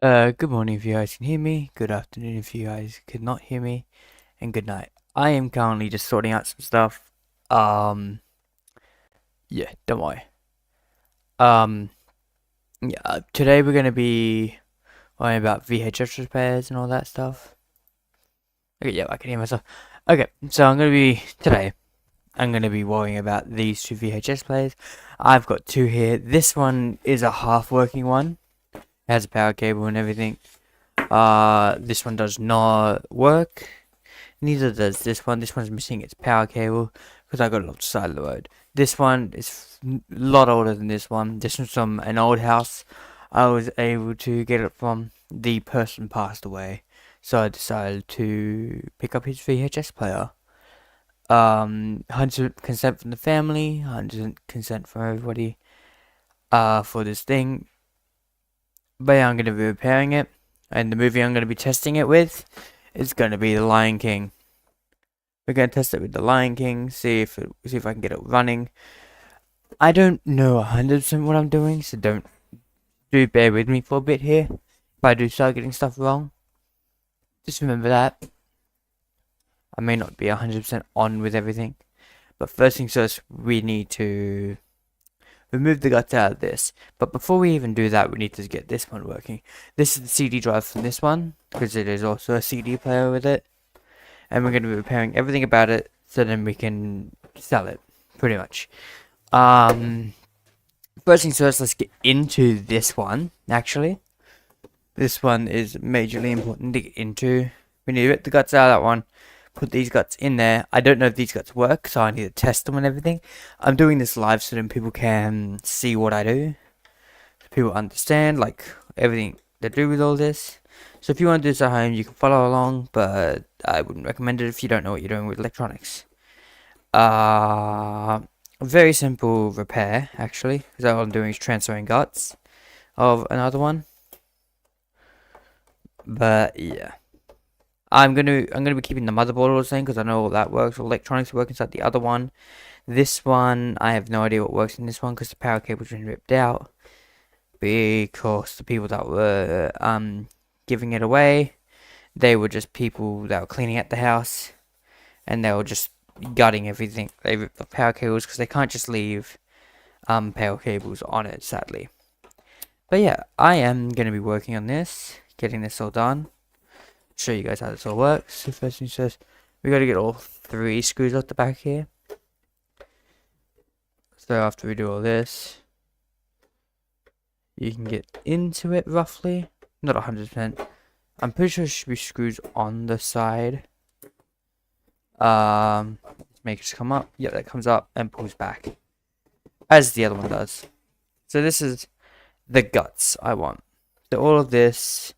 Good morning if you guys can hear me, good afternoon if you guys could not hear me, and good night. I am currently just sorting out some stuff. Um, yeah, don't worry. Um, yeah, today we're gonna be worrying about VHS repairs and all that stuff. Okay, yeah, I can hear myself. Okay, so I'm gonna be worrying about these two VHS players. I've got two here. This one is a half working one. It has a power cable and everything. This one does not work. Neither does this one. This one's missing its power cable because I got it off the side of the road. This one is a lot older than this one. This one's from an old house I was able to get it from. The person passed away, so I decided to pick up his VHS player. 100% consent from the family, 100% consent from everybody. For this thing, but yeah, I'm gonna be repairing it, and the movie I'm gonna be testing it with is gonna be The Lion King. We're gonna test it with The Lion King, see if I can get it running. I don't know 100% what I'm doing, so do bear with me for a bit here. If I do start getting stuff wrong, just remember that I may not be 100% on with everything. But first things first, we need to remove the guts out of this. But before we even do that, we need to get this one working. This is the CD drive from this one, because it is also a CD player with it. And we're going to be repairing everything about it, so then we can sell it, pretty much. First things first, let's get into this one, actually. This one is majorly important to get into. We need to rip the guts out of that one, put these guts in there. I don't know if these guts work, so I need to test them and everything. I'm doing this live so then people can see what I do. So people understand, like, everything to do with all this. So if you want to do this at home, you can follow along, but I wouldn't recommend it if you don't know what you're doing with electronics. Uh, Very simple repair, actually, because all I'm doing is transferring guts of another one. But yeah, I'm gonna be keeping the motherboard all the same because I know all that works. All electronics work inside the other one. This one, I have no idea what works in this one because the power cable's been ripped out. Because the people that were giving it away, they were just people that were cleaning out the house, and they were just gutting everything. They ripped the power cables because they can't just leave power cables on it, sadly. But yeah, I am gonna be working on this, getting this all done. Show you guys how this all works. So first things first, we gotta get all three screws off the back here. So after we do all this, you can get into it roughly, not 100%. I'm pretty sure there should be screws on the side. Make it come up. Yep, that comes up and pulls back, as the other one does. So this is the guts I want. So all of this,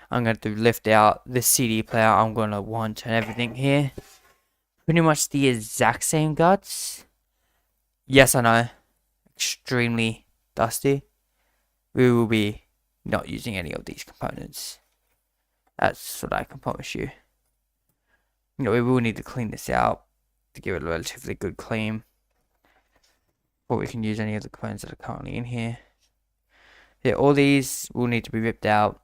I'm going to lift out this CD player. I'm going to want and everything here. Pretty much the exact same guts. Yes, I know. Extremely dusty. We will be not using any of these components. That's what I can promise you. You know, we will need to clean this out to give it a relatively good clean. Or we can use any of the components that are currently in here. Yeah, all these will need to be ripped out.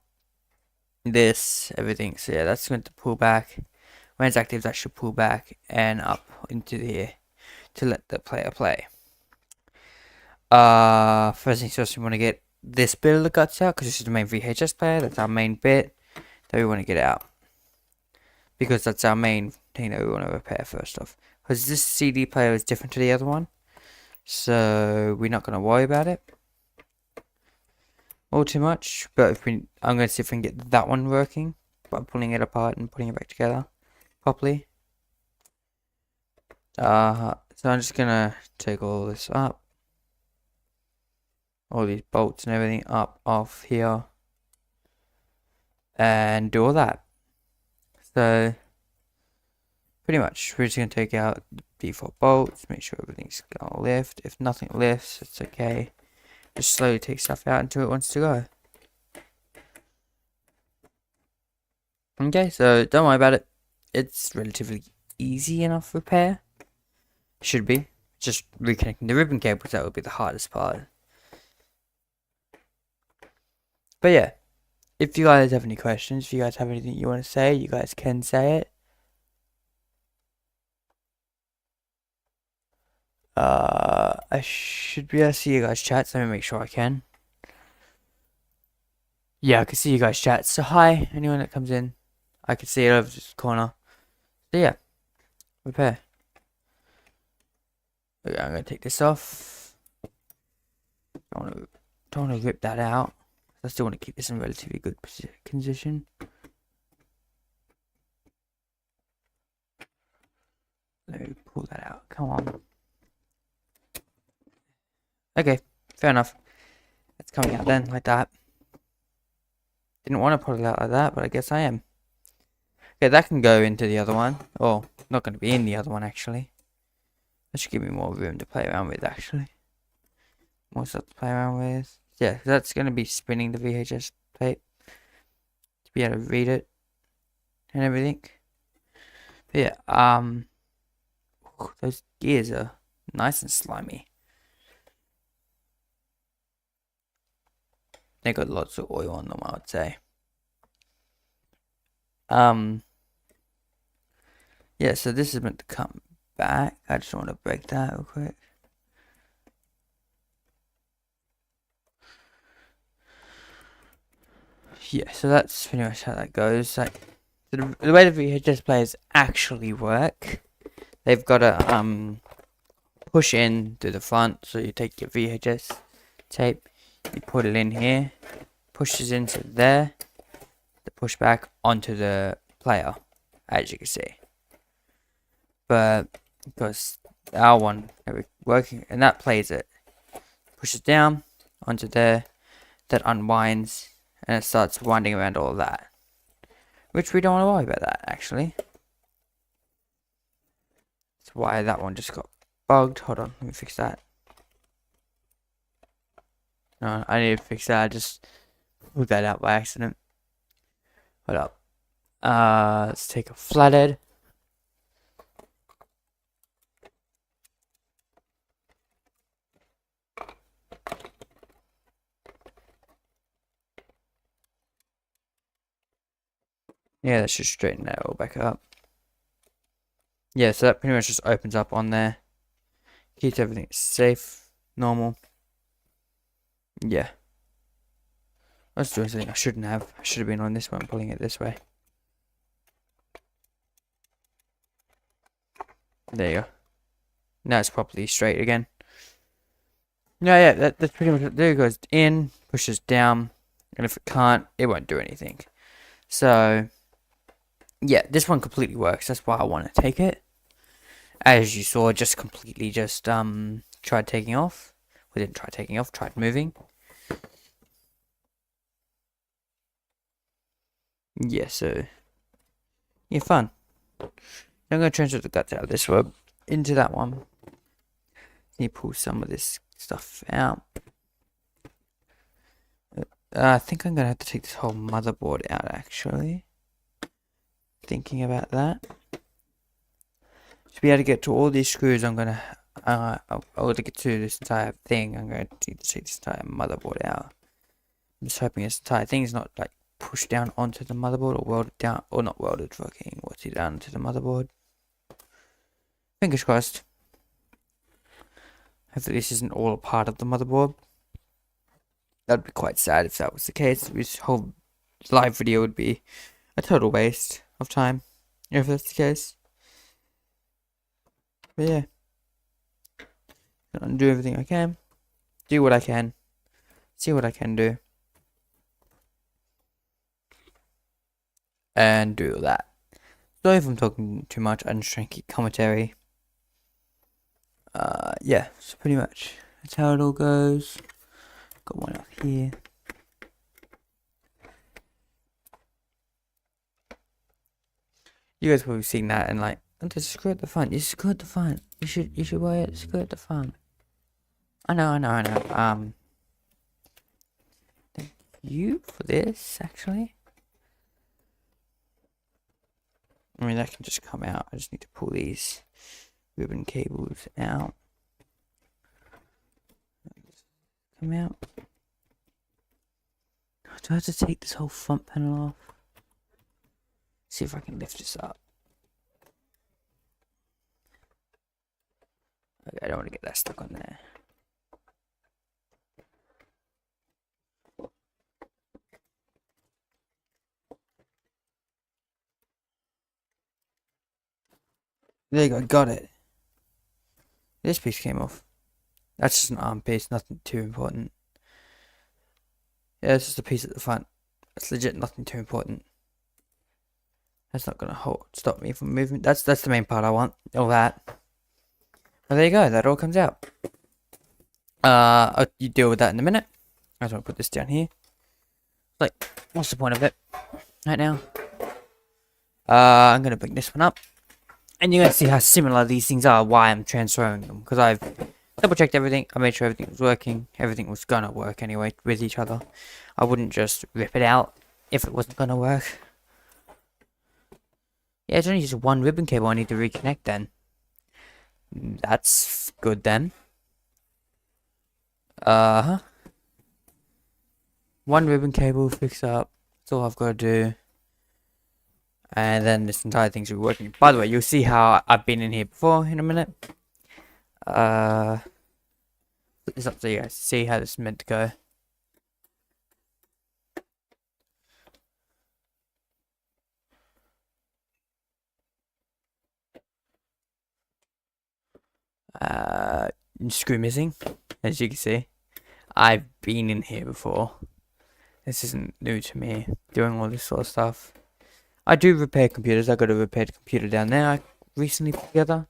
This, everything. So yeah, that's going to pull back. When it's active, that should pull back and up into here to let the player play. First things first, we want to get this bit of the guts out because this is the main VHS player. That's our main bit that we want to get out because that's our main thing that we want to repair first off. Because this CD player is different to the other one, so we're not going to worry about it all too much. But I'm going to see if we can get that one working by pulling it apart and putting it back together properly. So I'm just gonna take all this up, all these bolts and everything up off here, and do all that. So pretty much we're just gonna take out the default bolts, make sure everything's gonna lift. If nothing lifts, it's okay. Just slowly take stuff out until it wants to go. Okay, so don't worry about it. It's relatively easy enough repair. Should be. Just reconnecting the ribbon cables, that would be the hardest part. But yeah, if you guys have any questions, if you guys have anything you want to say, you guys can say it. I should be able to see you guys chat, so let me make sure I can. Yeah, I can see you guys chat. So hi, anyone that comes in, I can see it over this corner. So yeah, repair. Okay, I'm gonna take this off. Don't wanna rip that out. I still want to keep this in relatively good condition. Let me pull that out. Come on. Okay, fair enough. It's coming out then, like that. Didn't want to pull it out like that, but I guess I am. Okay, that can go into the other one. Oh, not going to be in the other one, actually. That should give me more room to play around with, actually. More stuff to play around with. Yeah, that's going to be spinning the VHS tape to be able to read it and everything. But yeah, those gears are nice and slimy. They got lots of oil on them, I would say. Yeah, so this is meant to come back. I just want to break that real quick. Yeah, so that's pretty much how that goes. Like, the way the VHS players actually work, they've got to push in to the front. So you take your VHS tape, you put it in here, pushes into there, the push back onto the player, as you can see. But because our one working, and that plays it, pushes down onto there, that unwinds, and it starts winding around all of that. Which we don't want to worry about that, actually. That's why that one just got bugged. Hold on, let me fix that. No, I need to fix that. I just pulled that out by accident. Hold up. Let's take a flathead. Yeah, that should straighten that all back up. Yeah, so that pretty much just opens up on there. Keeps everything safe, normal. Yeah. I was doing something I shouldn't have. I should have been on this one, pulling it this way. There you go. Now it's properly straight again. Yeah, that's pretty much it. There it goes in, pushes down, and if it can't, it won't do anything. So, yeah, this one completely works. That's why I want to take it. As you saw, just completely tried taking off. We didn't try taking off, tried moving. Yeah, so, yeah, fun. I'm going to transfer the guts out of this one into that one. You pull some of this stuff out. I think I'm going to have to take this whole motherboard out, actually. Thinking about that. To be able to get to all these screws, I'm going to get to this entire thing, I'm going to need to take this entire motherboard out. I'm just hoping this entire thing is not, like, pushed down onto the motherboard or welded down, or not welded, fucking, what's it down to the motherboard. Fingers crossed. Hopefully this isn't all a part of the motherboard. That'd be quite sad if that was the case. This whole live video would be a total waste of time if that's the case. But yeah, do everything I can, do what I can, see what I can do, and do all that. Sorry if I'm talking too much. I'm just trying to keep commentary. Yeah, so pretty much that's how it all goes. Got one up here. You guys probably seen that and like, just screw at the front. You screw at the front. You should wear it. Screw at the front. I know. Thank you for this, actually. I mean, that can just come out. I just need to pull these ribbon cables out. Come out. Do I have to take this whole front panel off? See if I can lift this up. Okay, I don't want to get that stuck on there. There you go, got it. This piece came off. That's just an arm piece, nothing too important. Yeah, it's just a piece at the front. It's legit nothing too important. That's not gonna stop me from moving. That's the main part I want. All that. Well, there you go. That all comes out. You deal with that in a minute. I just want to put this down here. Like, what's the point of it right now? I'm gonna bring this one up, and you're gonna see how similar these things are. Why I'm transferring them, because I've double checked everything. I made sure everything was working. Everything was gonna work anyway with each other. I wouldn't just rip it out if it wasn't gonna work. Yeah, it's only just one ribbon cable I need to reconnect then. That's good then. One ribbon cable fix up. That's all I've got to do. And then this entire thing should be working. By the way, you'll see how I've been in here before in a minute. Put this up so you guys see how this is meant to go. Screw missing, as you can see. I've been in here before. This isn't new to me, doing all this sort of stuff. I do repair computers. I got a repaired computer down there I recently put together.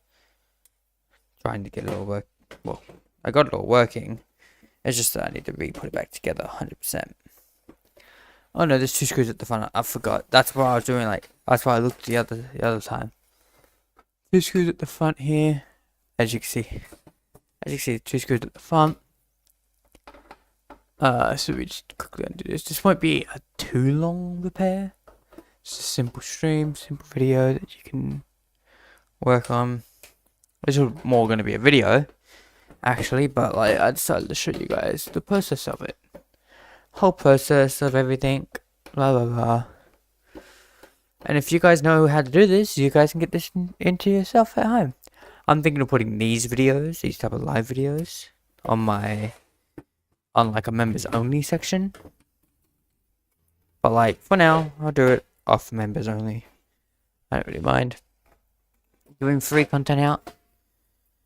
Trying to get it all work. Well, I got it all working. It's just that I need to re-put it back together 100%. Oh no, there's 2 screws at the front. I forgot. That's what I was doing. Like, that's why I looked the other time. 2 screws at the front here. As you can see, 2 screws at the front. So we just quickly undo this. This won't be a too long repair. It's a simple stream, simple video that you can work on. This is more going to be a video, actually, but like I decided to show you guys the process of it. Whole process of everything, blah blah blah. And if you guys know how to do this, you guys can get this into yourself at home. I'm thinking of putting these videos, these type of live videos, on like a members only section. But like for now, I'll do it off members only. I don't really mind doing free content out.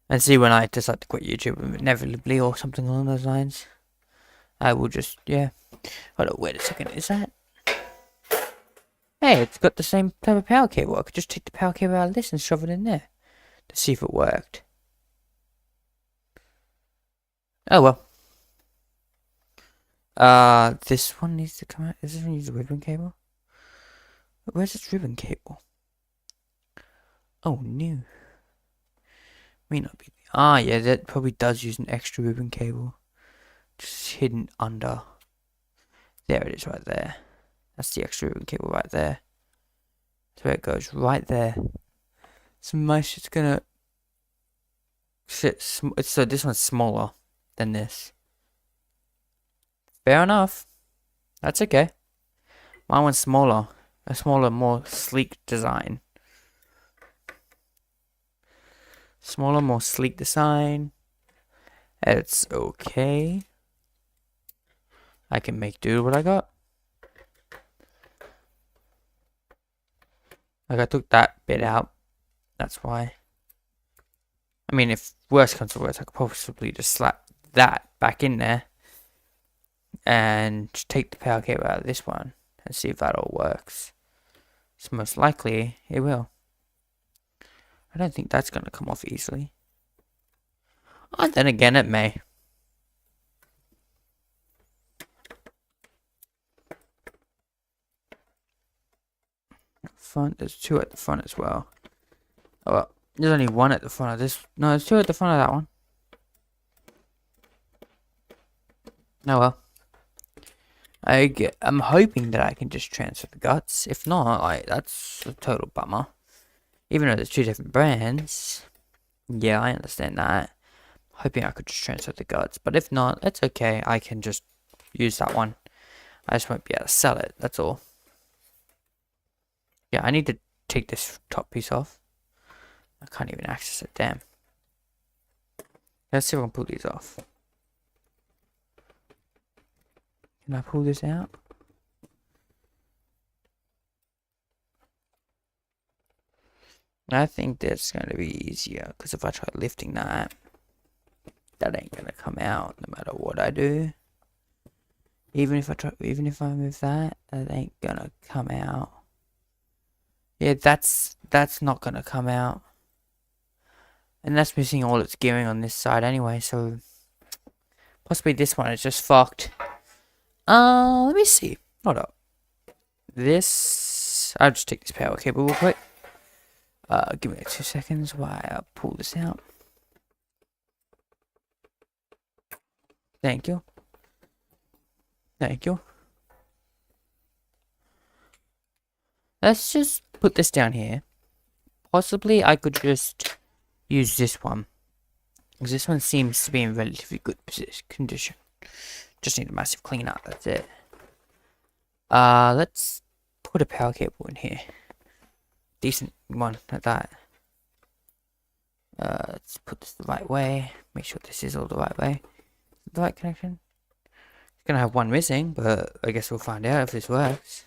And see, when I decide to quit YouTube inevitably or something along those lines, I will just, yeah. Hold on, wait a second, is that? Hey, it's got the same type of power cable. I could just take the power cable out of this and shove it in there to see if it worked. Oh well. This one needs to come out. Does this one use a ribbon cable? Where's its ribbon cable? Oh, new. May not be. Ah, yeah, that probably does use an extra ribbon cable. Just hidden under. There it is, right there. That's the extra ribbon cable right there. So it goes right there. So my shit's gonna sit. So this one's smaller than this. Fair enough. That's okay. My one's smaller. A smaller, more sleek design. Smaller, more sleek design. It's okay. I can make do what I got. Like I took that bit out. That's why. I mean, if worse comes to worse, I could possibly just slap that back in there. And just take the power cable out of this one. And see if that all works. So most likely, it will. I don't think that's going to come off easily. And then again, it may. Front, there's 2 at the front as well. Oh well, there's only 1 at the front of this. No, there's 2 at the front of that one. Oh well. I'm hoping that I can just transfer the guts. If not, like, that's a total bummer. Even though there's 2 different brands. Yeah, I understand that. Hoping I could just transfer the guts. But if not, it's okay. I can just use that one. I just won't be able to sell it, that's all. Yeah, I need to take this top piece off. I can't even access it, damn. Let's see if I can pull these off. Can I pull this out? I think that's going to be easier, because if I try lifting that, that ain't going to come out no matter what I do. Even if I move that, that ain't going to come out. Yeah, that's not going to come out. And that's missing all its gearing on this side anyway, so possibly this one is just fucked. Let me see. Hold up. This, I'll just take this power cable real quick. Give me like 2 seconds while I pull this out. Thank you. Thank you. Let's just put this down here. Possibly I could just use this one, because this one seems to be in relatively good condition. Just need a massive clean up, that's it. Let's put a power cable in here. Decent one at that. Let's put this the right way. Make sure this is all the right way. The right connection. It's gonna have one missing, but I guess we'll find out if this works.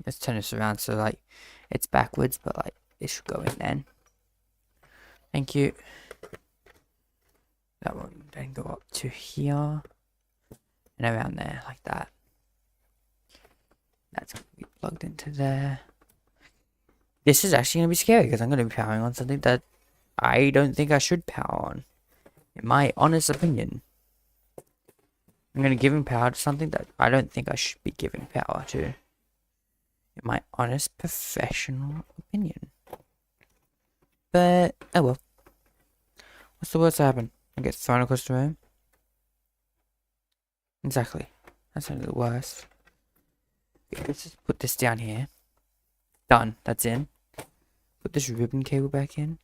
Let's turn this around so like it's backwards, but like this should go in then. Thank you. That one then go up to here and around there like that. That's going to be plugged into there. This is actually going to be scary because I'm going to be powering on something that I don't think I should power on. In my honest opinion. I'm going to give him power to something that I don't think I should be giving power to. In my honest professional opinion. But, oh well. What's the worst that happen? I get thrown across the room? Exactly. That's only the worst. Okay, let's just put this down here. Done. That's in. Put this ribbon cable back in.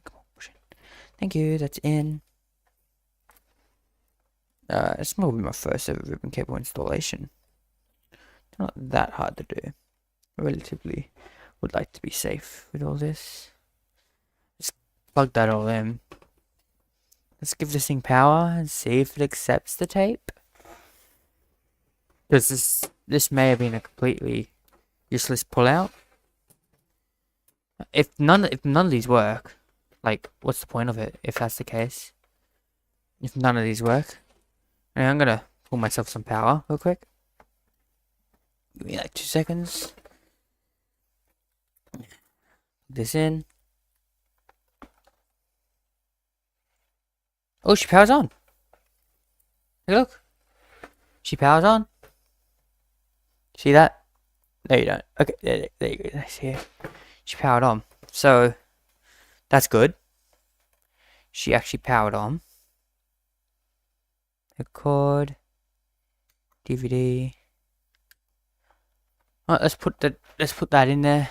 Come on, push it. Thank you. That's in. It's probably my first ever ribbon cable installation. It's not that hard to do. I relatively would like to be safe with all this. Just plug that all in. Let's give this thing power and see if it accepts the tape. Because this may have been a completely useless pullout. If none of these work, like what's the point of it if that's the case? If none of these work. And I'm gonna pull myself some power real quick. Give me like 2 seconds. Put this in. Oh, she powers on. Hey, look. She powers on. See that? No, you don't. Okay, there you go. Let's see. She powered on. So, that's good. She actually powered on. Record. DVD. Alright, let's put that in there.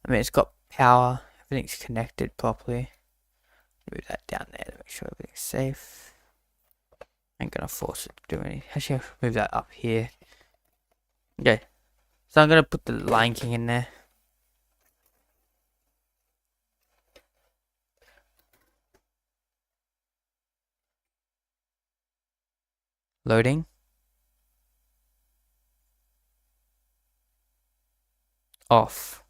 I mean, it's got power. Everything's connected properly. Move that down there to make sure everything's safe. Ain't gonna force it to do anything. Actually, I'll move that up here. Okay. So I'm gonna put the Lion King in there. Loading. Off.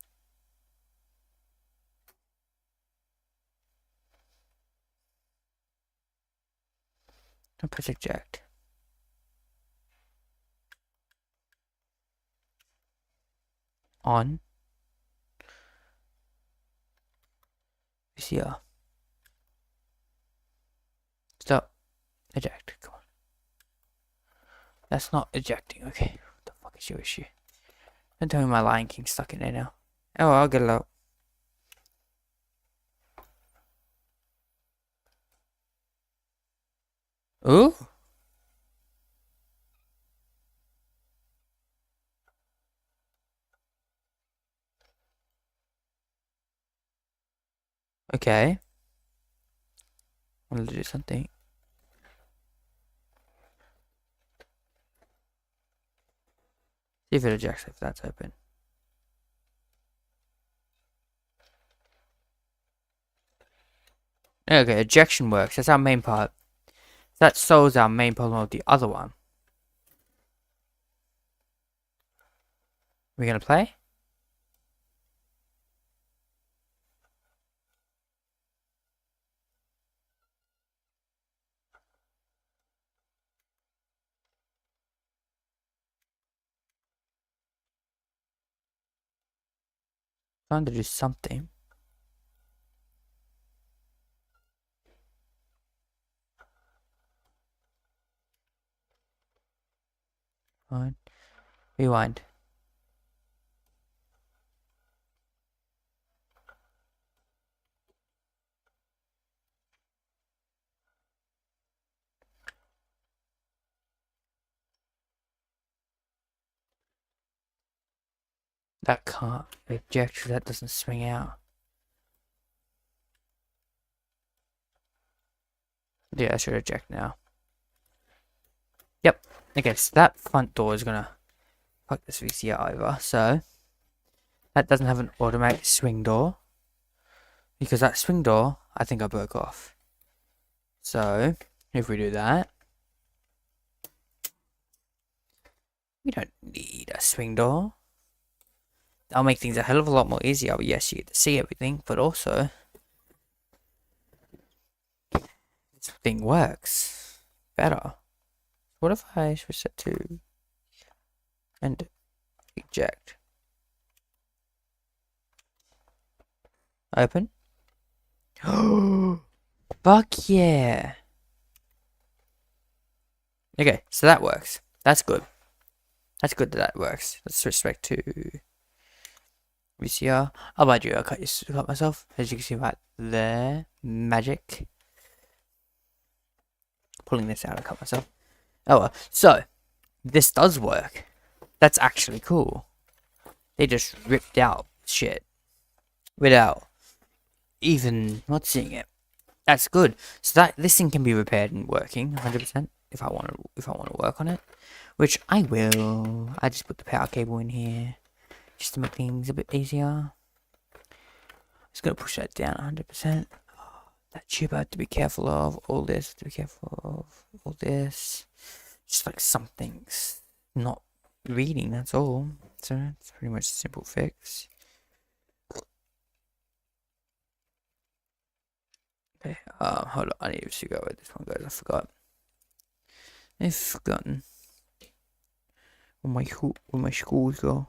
I'll press eject. On. VCR. Stop. Eject. Come on. That's not ejecting. Okay. What the fuck is your issue? Don't tell me my Lion King's stuck in there now. Oh, I'll get it out. Ooh. Okay. I want to do something. See if it ejects if that's open. Okay, ejection works. That's our main part. That solves our main problem of the other one. We're gonna play? Trying to do something. Fine. Rewind. That can't eject. That doesn't swing out. Yeah, I should eject now. Yep. Okay, so that front door is gonna fuck this VCR over. So that doesn't have an automatic swing door. Because that swing door, I think I broke off. So, if we do that, we don't need a swing door. That'll make things a hell of a lot more easier. But yes, you get to see everything, but also, this thing works better. What if I switch it to and eject? Open. Oh, fuck yeah. Okay, so that works. That's good. That's good that that works. Let's switch back to VCR. Oh, by the way, I cut myself. As you can see right there. Magic. Pulling this out, I cut myself. Oh well. So, this does work. That's actually cool. They just ripped out shit without even not seeing it. That's good. So that this thing can be repaired and working 100% if I want to work on it, which I will. I just put the power cable in here just to make things a bit easier. Just gonna push that down 100%. That chip I have to be careful of. All this to be careful of. All this. Just like some things not reading. That's all. So it's pretty much a simple fix. Okay. Hold on. I need to figure out where this one goes. I forgot. I've forgotten. Where my screws go.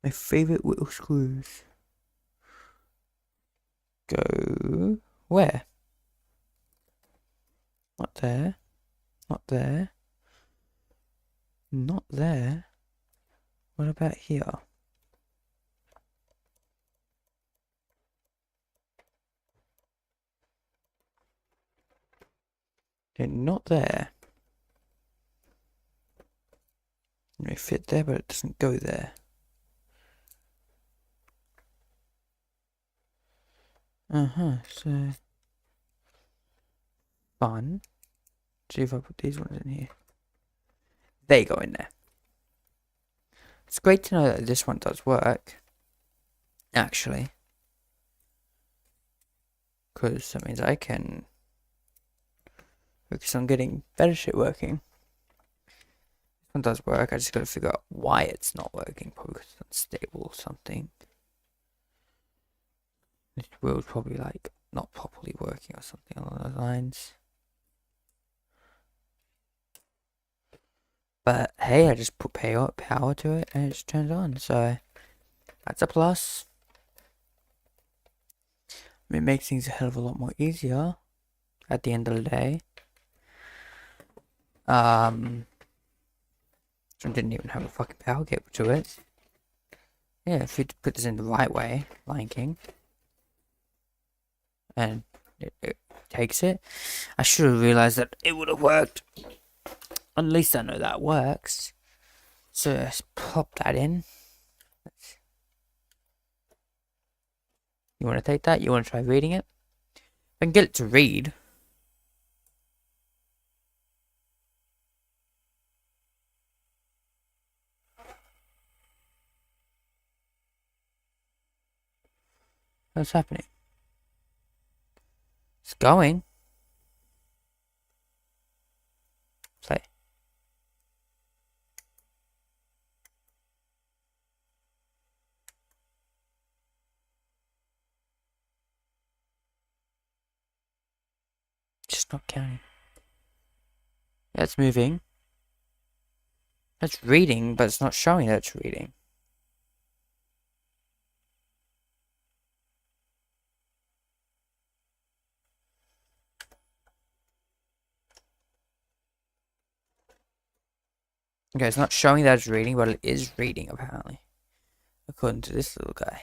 My favorite little screws. Go where? Not there. Not there. Not there. What about here? Okay, not there. It may fit there, but it doesn't go there. So fun. See if I put these ones in here. They go in there. It's great to know that this one does work. Actually. Because that means I can focus on getting better shit working. This one does work. I just gotta figure out why it's not working. Probably because it's unstable or something. This wheel's probably like not properly working or something along those lines. But hey, I just put power to it and it just turns on. So that's a plus. It makes things a hell of a lot more easier at the end of the day. So didn't even have a fucking power cable to it. Yeah, if you put this in the right way, Lion King, and it takes it, I should have realized that it would have worked. At least I know that works. So let's pop that in. You want to take that? You want to try reading it? If I can get it to read. What's happening? It's going. Play. Just not counting. That's moving. That's reading, but it's not showing that it's reading. Okay, it's not showing that it's reading, but it is reading, apparently. According to this little guy.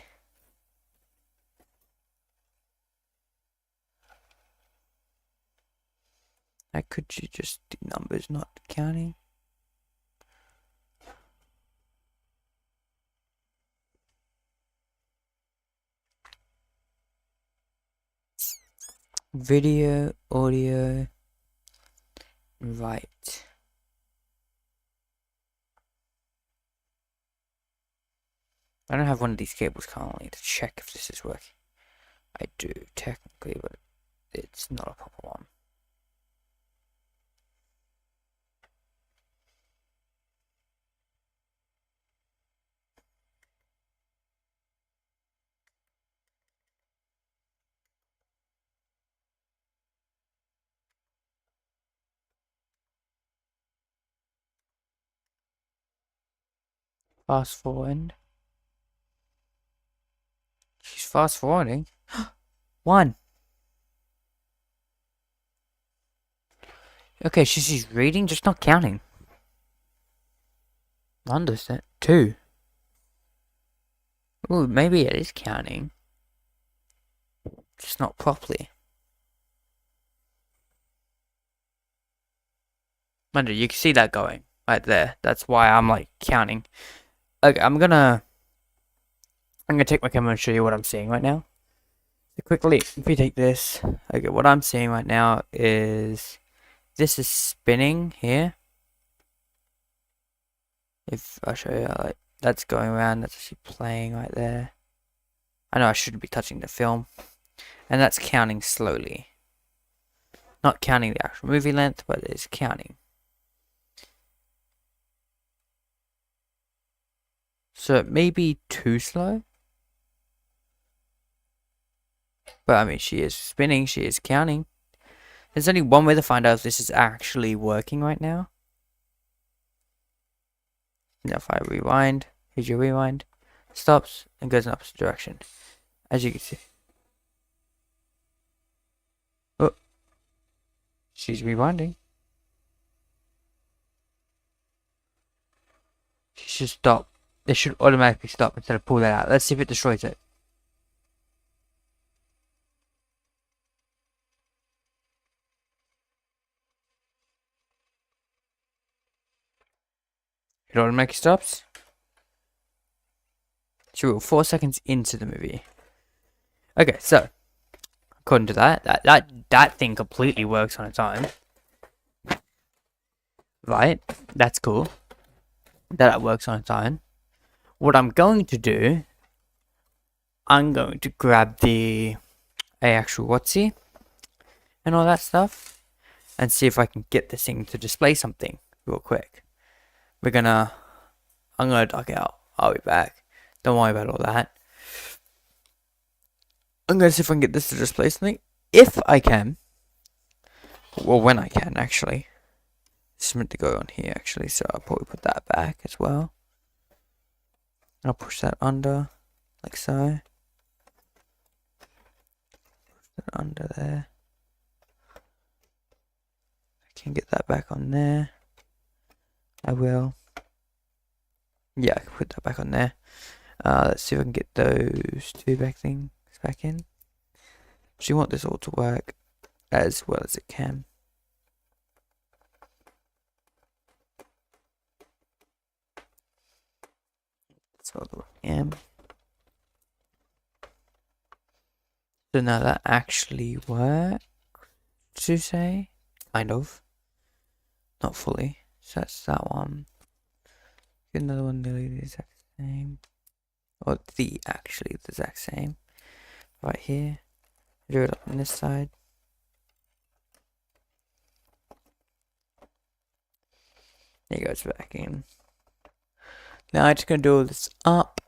How could you just do numbers not counting? Video, audio, right. I don't have one of these cables currently to check if this is working. I do, technically, but it's not a proper one. Fast forward. She's fast forwarding. One. Okay, she's reading, just not counting. Understand. Two. Ooh, maybe it is counting. Just not properly. Wonder, you can see that going right there. That's why I'm like counting. Okay, I'm gonna take my camera and show you what I'm seeing right now. So quickly, if we take this, okay, what I'm seeing right now is this is spinning here. If I show you, like that's going around, that's actually playing right there. I know I shouldn't be touching the film, and that's counting slowly. Not counting the actual movie length, but it's counting. So it may be too slow. But I mean, she is spinning, she is counting. There's only one way to find out if this is actually working right now. Now if I rewind, here's your rewind. Stops and goes in opposite direction. As you can see. Oh. She's rewinding. She should stop. It should automatically stop instead of pull that out. Let's see if it destroys it. It automatically stops. So we're 4 seconds into the movie. Okay, so according to that thing completely works on its own. Right? That's cool. That works on its own. What I'm going to do, I'm going to grab the actual WotC and all that stuff and see if I can get this thing to display something real quick. I'm gonna duck out. I'll be back. Don't worry about all that. I'm gonna see if I can get this to display something. If I can, well, when I can actually. It's meant to go on here actually, so I'll probably put that back as well. I'll push that under, like so. Push that under there. I can get that back on there. I will. Yeah, I can put that back on there. Let's see if I can get those two things back in. So you want this all to work as well as it can. So the M. So now that actually works, to say, kind of, not fully. So that's that one. Get another one nearly the exact same, or actually the exact same, right here. Do it up on this side. There it goes back in. Now I'm just gonna do all this up.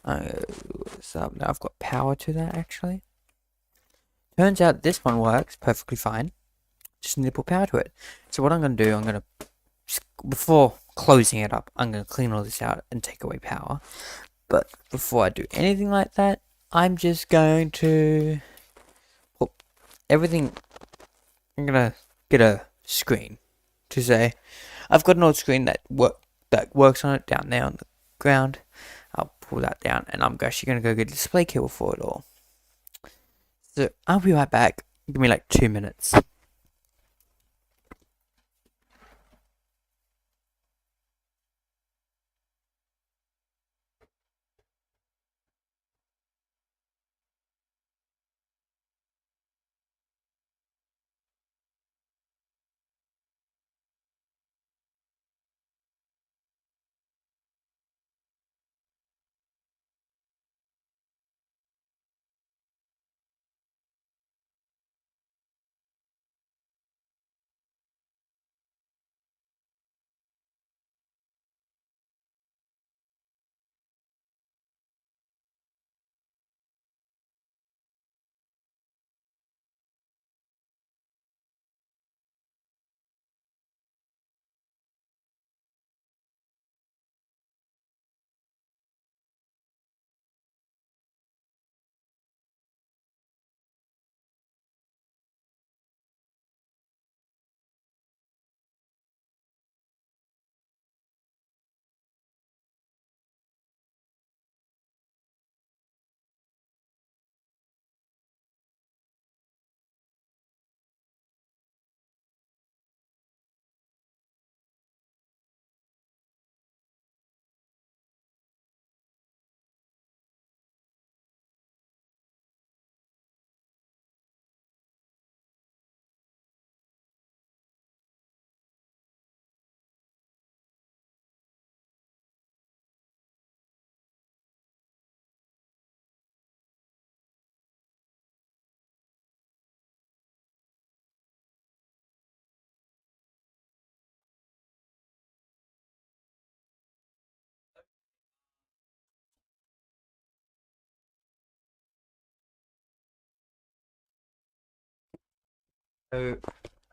This up. Now I've got power to that actually. Turns out this one works perfectly fine. Just need to put power to it. So what I'm gonna do, before closing it up, I'm gonna clean all this out and take away power. But before I do anything like that, I'm just going to put everything. I'm gonna get a screen to say I've got an old screen that works on it down there on the ground. I'll pull that down, and I'm actually gonna go get a display cable for it all. So I'll be right back. Give me like 2 minutes.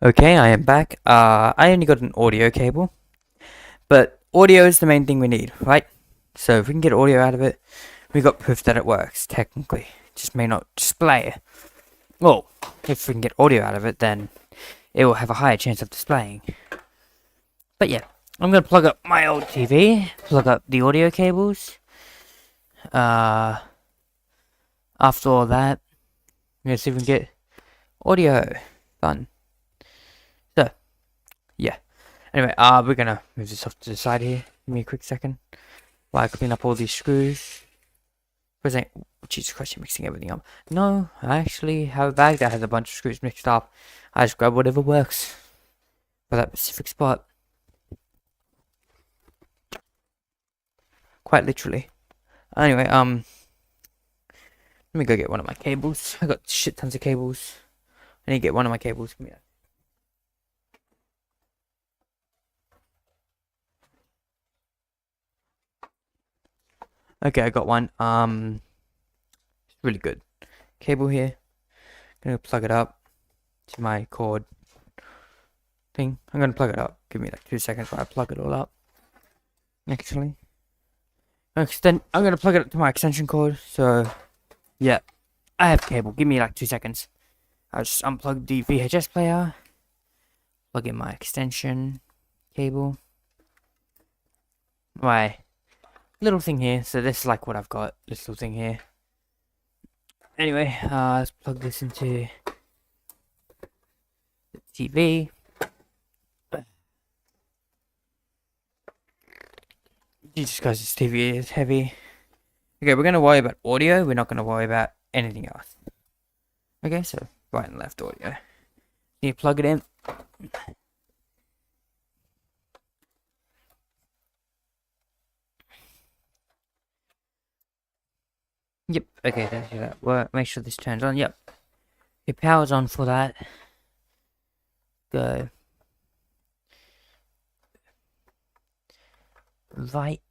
Okay, I am back. I only got an audio cable, but audio is the main thing we need, right? So if we can get audio out of it, we got proof that it works, technically. Just may not display. Well, if we can get audio out of it, then it will have a higher chance of displaying. But yeah, I'm gonna plug up my old TV, plug up the audio cables. After all that, I'm gonna see if we can get audio done. So, yeah. Anyway, we're gonna move this off to the side here. Give me a quick second while I clean up all these screws. Jesus Christ, you're mixing everything up. No, I actually have a bag that has a bunch of screws mixed up. I just grab whatever works for that specific spot. Quite literally. Anyway, let me go get one of my cables. I got shit tons of cables. I need to get one of my cables. Give me that. Okay, I got one. It's really good. Cable here. Gonna plug it up to my cord thing. I'm gonna plug it up. Give me like 2 seconds while I plug it all up. Actually, I'm gonna plug it up to my extension cord. So, yeah, I have cable. Give me like 2 seconds. I'll just unplug the VHS player. Plug in my extension cable. My little thing here. So this is like what I've got. This little thing here. Anyway, let's plug this into the TV. Jesus Christ, this TV is heavy. Okay, we're gonna worry about audio. We're not gonna worry about anything else. Okay, so right and left audio. You plug it in. Yep. Okay, that's that work. Make sure this turns on. Yep. Your power's on for that. Go right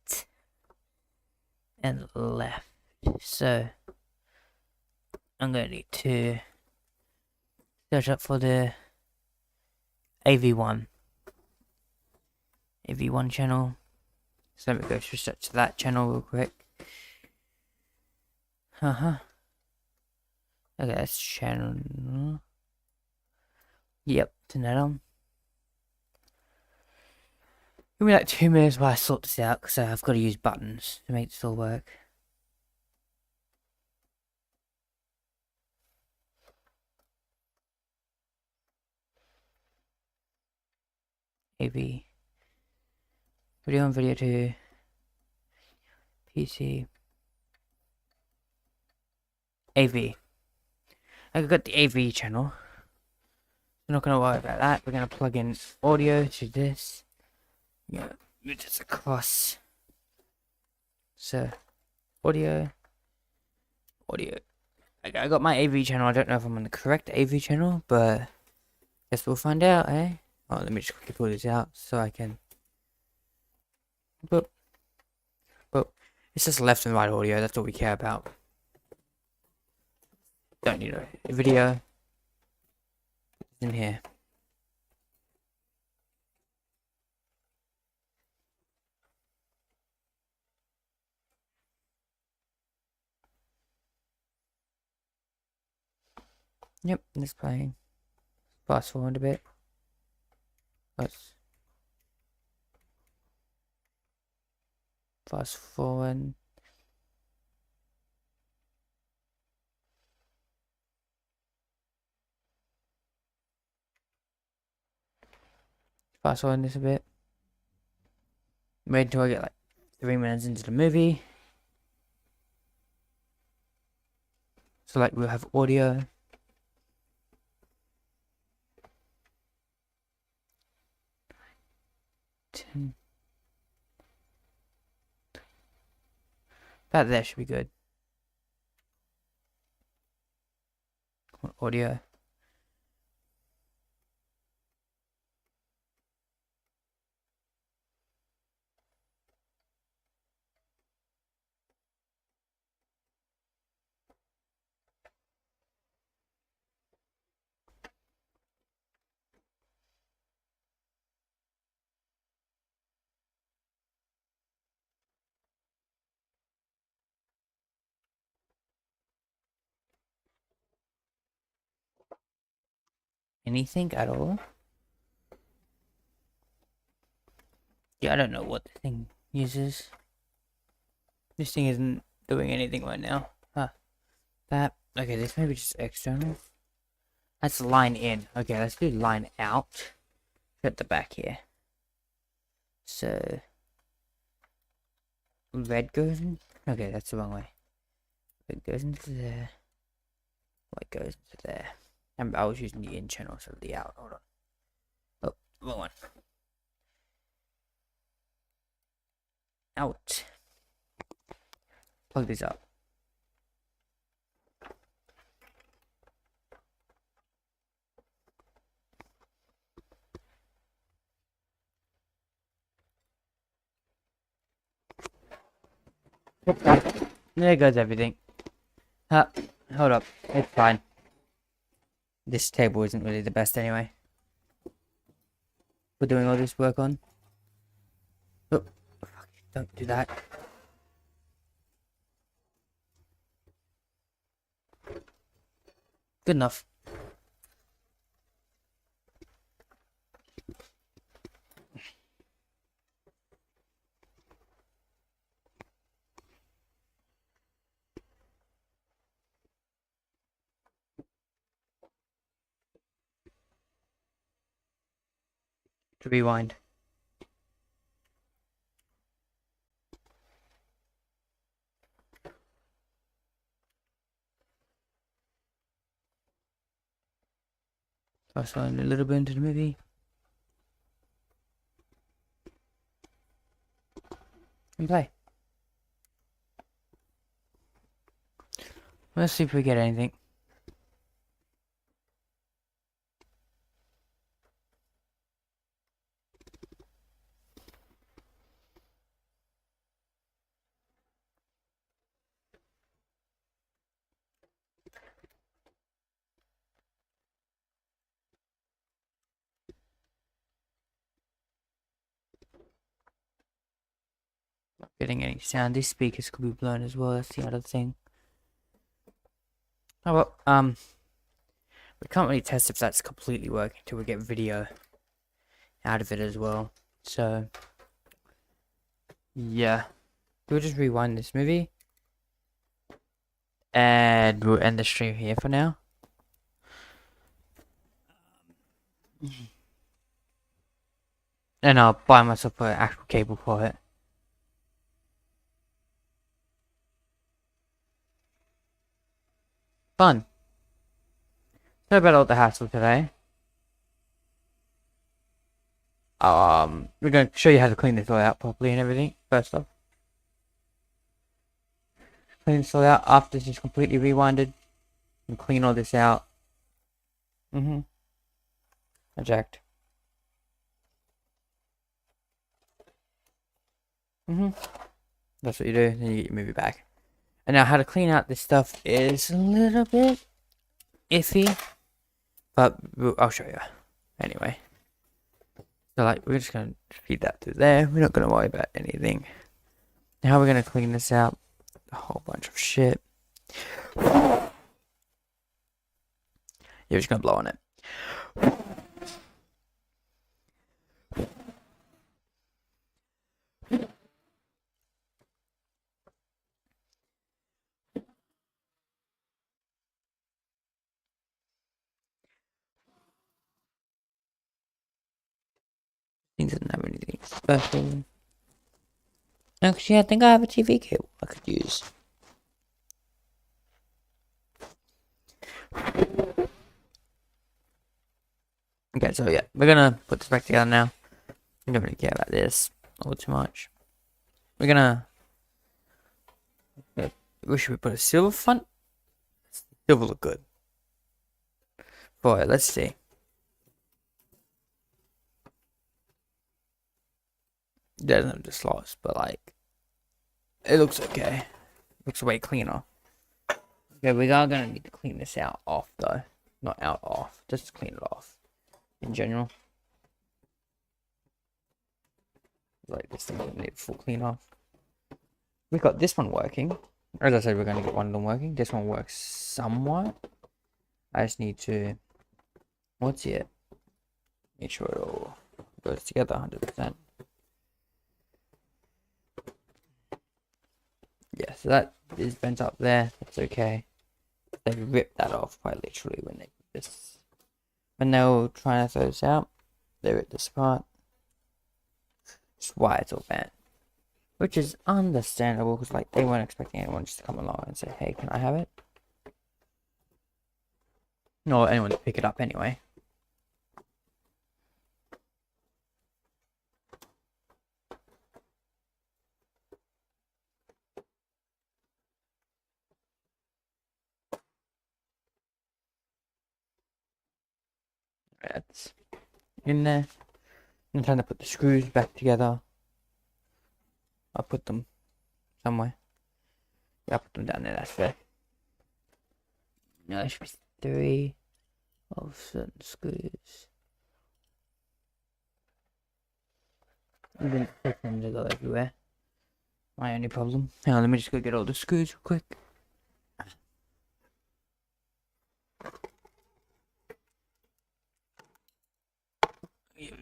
and left. So I'm gonna need to search up for the AV1 channel. So let me go search that channel real quick. Okay, that's channel. Yep, turn that on. Give me like 2 minutes while I sort this out, because I've got to use buttons to make this all work. AV. Video 1, video 2. PC. AV. I've got the AV channel. We're not going to worry about that. We're going to plug in audio to this. Yeah, move this across. So, audio. Okay, I got my AV channel. I don't know if I'm on the correct AV channel, but guess we'll find out, eh? Oh, let me just quickly pull this out so I can. But it's just left and right audio. That's all we care about. Don't need a video in here. Yep, it's playing. Fast forward a bit. Let's fast forward. Fast forward this a bit. Wait until I get like 3 minutes into the movie. So like we'll have audio. 10. That there should be good. Audio. Anything at all? Yeah, I don't know what the thing uses. This thing isn't doing anything right now. Huh. That. Okay, this may be just external. That's line in. Okay, let's do line out. At the back here. So. Red goes in. Okay, that's the wrong way. Red goes into there. White goes into there. And I was using the in channel, so the out. Hold on. Oh, wrong one. Out. Plug this up. There goes everything. Hold up. It's fine. This table isn't really the best anyway. We're doing all this work on. Oh, fuck, don't do that. Good enough. To rewind. Fast forward a little bit into the movie. And play. Let's see if we get anything. Not getting any sound. These speakers could be blown as well. That's the other thing. Oh well, we can't really test if that's completely working until we get video out of it as well. So, yeah. We'll just rewind this movie. And we'll end the stream here for now. And I'll buy myself an actual cable for it. Fun. Sorry about all the hassle today. We're going to show you how to clean this all out properly and everything. First off, clean this all out after this is completely rewinded. And clean all this out. Eject. That's what you do. Then you get your movie back. And now how to clean out this stuff is a little bit iffy. But I'll show you. Anyway. So like, we're just going to feed that through there. We're not going to worry about anything. Now how we're going to clean this out. A whole bunch of shit. You're just going to blow on it. Things doesn't have anything special. Actually, I think I have a TV cable I could use. Okay, so yeah, we're gonna put this back together now. We don't really care about this all too much. We're gonna. We should put a silver font. Silver look good. Boy, let's see. It doesn't have the slots, but like, it looks okay. Looks way cleaner. Okay, we are gonna need to clean this out off though. Not out off, just clean it off. In general. Like this thing doesn't need a full clean off. We've got this one working. As I said, we're gonna get one of them working. This one works somewhat. I just need to, what's it? Make sure it all goes together 100%. Yeah, so that is bent up there. That's okay. They ripped that off quite literally when they just when they were trying to throw this out. They ripped this apart. That's why it's all bent, which is understandable because like they weren't expecting anyone just to come along and say, "Hey, can I have it?" Nor anyone to pick it up anyway. That's in there. I'm trying to put the screws back together. I'll put them somewhere. Yeah, I'll put them down there, that's fair. No, there should be 3 of certain screws. Even them to go everywhere. My only problem. Hang on, let me just go get all the screws real quick.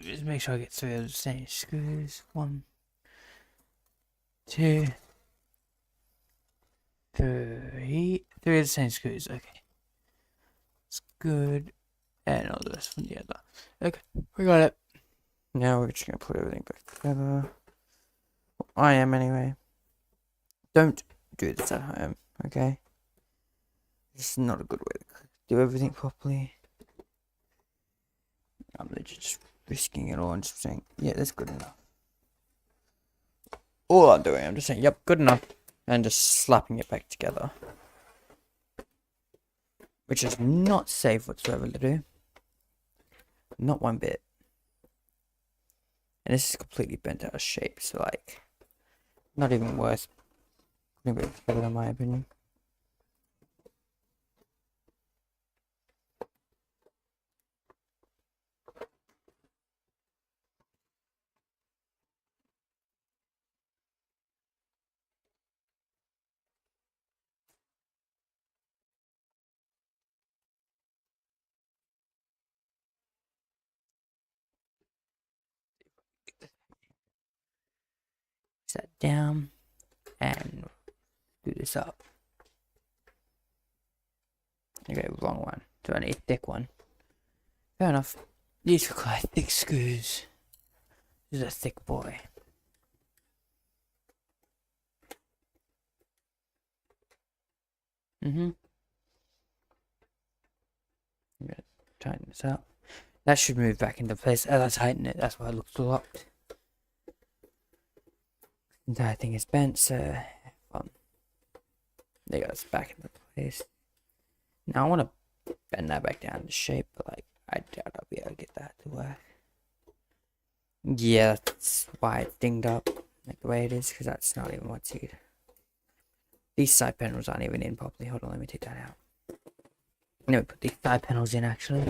Just make sure I get 3 of the same screws. 1, 2, 3. 3 of the same screws, okay. It's good. And all the rest from the other. Okay, we got it. Now we're just gonna put everything back together. I am anyway. Don't do this at home, okay? This is not a good way to do everything properly. I'm literally just risking it all and just saying, yeah, that's good enough. All I'm doing, I'm just saying, yep, good enough, and just slapping it back together. Which is not safe whatsoever to do. Not one bit. And this is completely bent out of shape, so like, not even worth putting it together in my opinion. Set down and do this up. Okay, wrong one. Do I need a thick one? Fair enough. These are quite thick screws. This is a thick boy. I'm gonna tighten this up. That should move back into place as I tighten it. That's why it looks locked. The entire thing is bent, so there you go, it's back into place. Now I want to bend that back down to shape, but like I doubt I'll be able to get that to work. Yeah, that's why it's dinged up like the way it is, because that's not even what's needed. These side panels aren't even in properly. Hold on, let me take that out. Let me put these side panels in actually.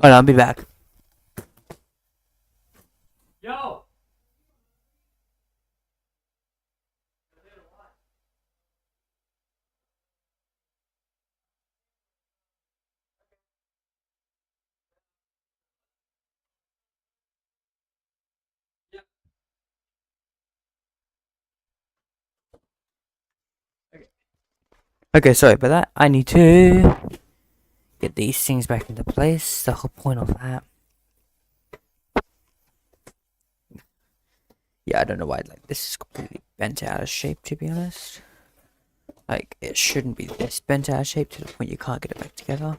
Hold on, I'll be back. Yo! Okay, sorry about that. I need to get these things back into place. The whole point of that. Yeah, I don't know why like this is completely bent out of shape, to be honest. Like it shouldn't be this bent out of shape to the point you can't get it back together.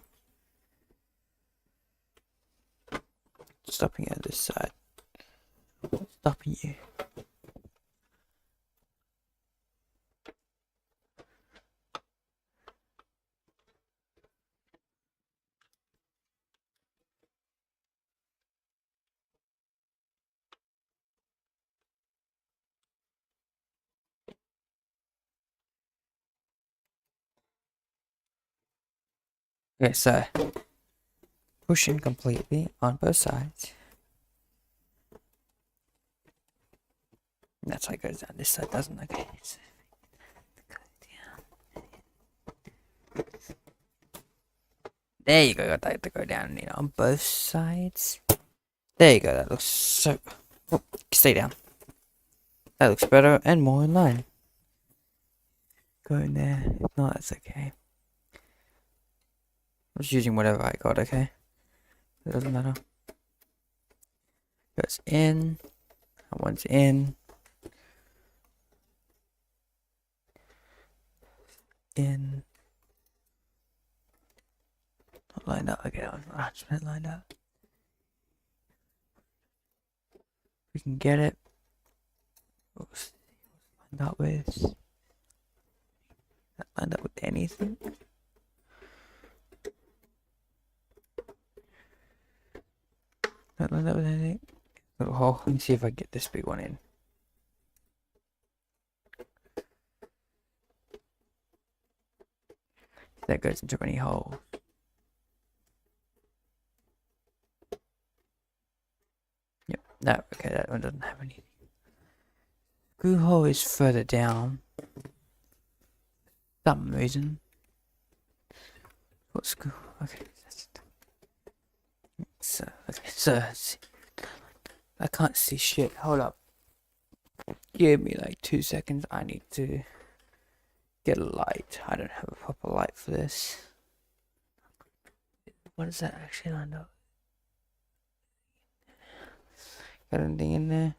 Stopping at this side. Stopping you. Okay, so pushing completely on both sides. And that's how it goes down. This side doesn't. Okay. There you go. Got that to go down, on both sides. There you go. That looks so. Oh, stay down. That looks better and more in line. Go in there. If not, it's okay. I'm just using whatever I got. Okay. It doesn't matter. Goes in. That one's in. In. Not lined up. Okay, that was 100% lined up. We can get it. Oops. Lined up with. Not lined up with anything. Not lined up with anything. Little hole. Let me see if I get this big one in. That goes into any hole. Yep. No. Okay, that one doesn't have anything. Screw hole is further down. Some reason. What screw? Okay. So, okay, so I can't see shit. Hold up. Give me like 2 seconds. I need to get a light. I don't have a proper light for this. What is that actually lined up? Got anything in there?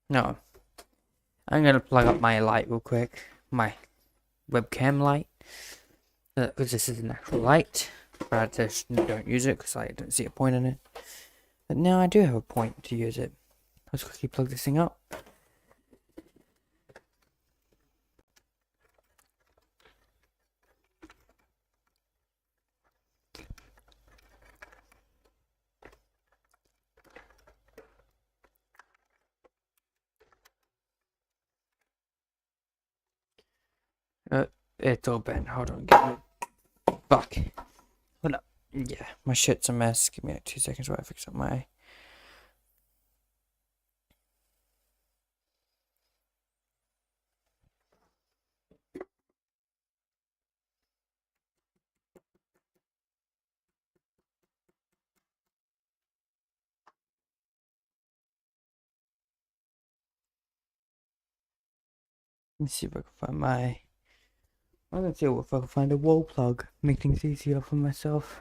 No. I'm gonna plug up my light real quick. My webcam light. Because this is an actual light. But I just don't use it because I don't see a point in it. But now I do have a point to use it. Let's quickly plug this thing up. It's all bent. Hold on, give me. Fuck. Hold up. Yeah, my shit's a mess. Give me like 2 seconds while I fix up my. Let me see if I can find my. I'm gonna see if I can find a wall plug. Make things easier for myself.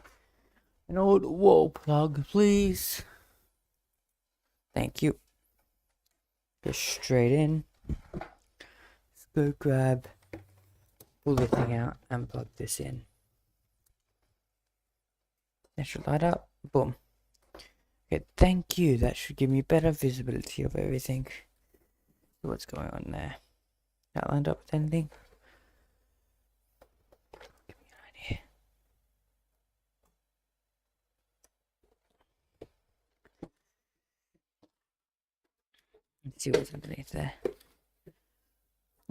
An old wall plug, please. Thank you. Go straight in. Let's go grab. Pull the thing out and plug this in. That should light up. Boom. Okay, thank you. That should give me better visibility of everything. See what's going on there. That lined up with anything? Give me an idea. Let's see what's underneath there.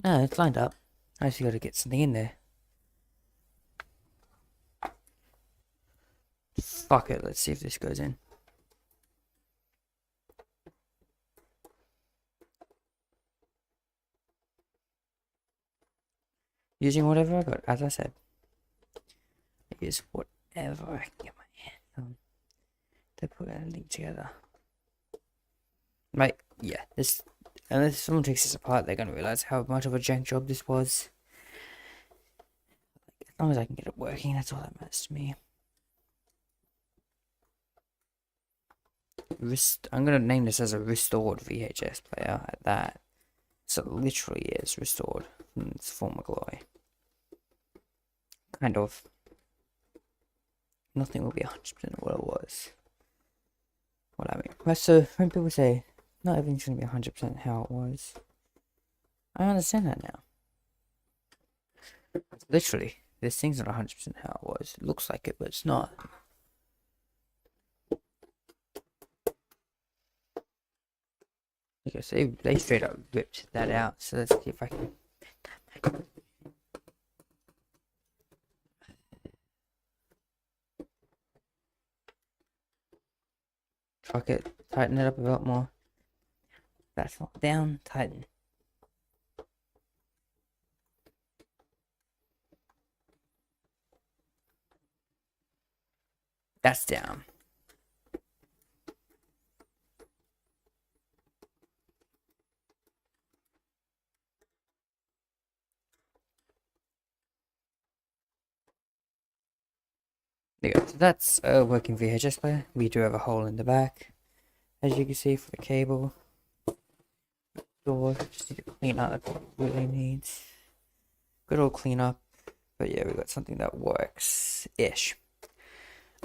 No, it's lined up. I just gotta get something in there. Fuck it, let's see if this goes in. Using whatever I got, as I said. Use whatever I can get my hands on to put everything together. Right, yeah, this, unless someone takes this apart, they're gonna realize how much of a jank job this was. As long as I can get it working, that's all that matters to me. I'm gonna name this as a restored VHS player at that. So it literally is restored from its former glory. Kind of. Nothing will be 100% what it was. What I mean. So when people say not everything's gonna be 100% how it was, I understand that now. Literally, this thing's not 100% how it was. It looks like it, but it's not. Okay, so they straight up ripped that out. So let's see if I can. Fuck it, tighten it up a bit more. That's not down, tighten. That's down. There you go. So that's a working VHS player. We do have a hole in the back, as you can see, for the cable. Door, just need to clean up. It really needs good old clean up. But yeah, we got something that works ish.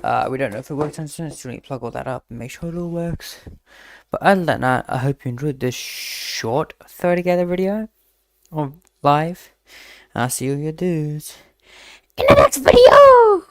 We don't know if it works 100%, so we need to plug all that up and make sure it all works. But other than that, I hope you enjoyed this short throw together video or live. And I'll see you dudes in the next video.